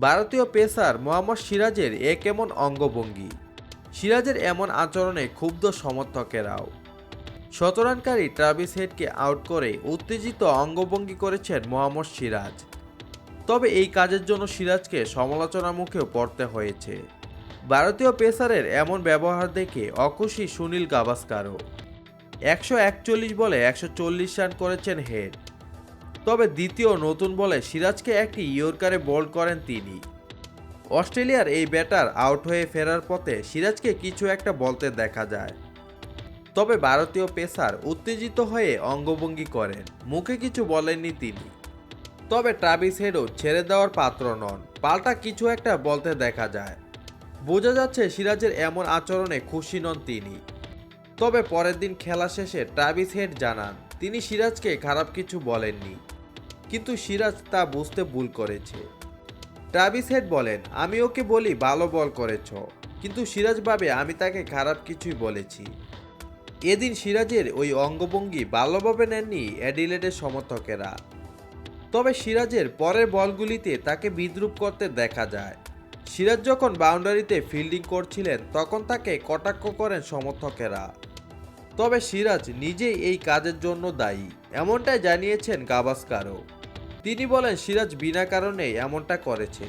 ভারতীয় পেসার মোহাম্মদ সিরাজের কেমন অঙ্গভঙ্গি। সিরাজের এমন আচরণে ক্ষুব্ধ সমর্থকেরাও। শতরানকারী ট্রাভিস হেডকে আউট করে উত্তেজিত অঙ্গভঙ্গি করেছেন মোহাম্মদ সিরাজ। তবে এই কাজের জন্য সিরাজকে সমালোচনার মুখেও পড়তে হয়েছে। ভারতীয় পেসারের এমন ব্যবহার দেখে অখুশি সুনীল গাভাস্কারও। 141 বলে 140 রান করেছেন হেড। তবে দ্বিতীয় নতুন বলে সিরাজকে একটি ইয়র্কারে বোল্ড করেন তিনি। অস্ট্রেলিয়ার এই ব্যাটার আউট হয়ে ফেরার পথে সিরাজকে কিছু একটা বলতে দেখা যায়। তবে ভারতীয় পেসার উত্তেজিত হয়ে অঙ্গভঙ্গি করেন, মুখে কিছু বলেননি তিনি। তবে ট্রাভিস হেডও ছেড়ে দেওয়ার পাত্র নন, পাল্টা কিছু একটা বলতে দেখা যায়। বোঝা যাচ্ছে সিরাজের এমন আচরণে খুশি নন তিনি। তবে পরের দিন খেলা শেষে ট্রাভিস হেড জানান তিনি সিরাজকে খারাপ কিছু বলেননি, কিন্তু সিরাজ তা বুঝতে ভুল করেছে। ট্রাভিস হেড বলেন, আমি ওকে বলি ভালো বল করেছ, কিন্তু সিরাজ ভাবে আমি তাকে খারাপ কিছুই বলেছি। এদিন সিরাজের ওই অঙ্গভঙ্গি ভালোভাবে নেননি অ্যাডিলেডের সমর্থকেরা। তবে সিরাজের পরের বলগুলিতে তাকে বিদ্রূপ করতে দেখা যায়। সিরাজ যখন বাউন্ডারিতে ফিল্ডিং করছিলেন তখন তাকে কটাক্ষ করেন সমর্থকেরা। তবে সিরাজ নিজেই এই কাজের জন্য দায়ী, এমনটাই জানিয়েছেন গাভাস্কারও। তিনি বলেন সিরাজ বিনা কারণেই এমনটা করেছে।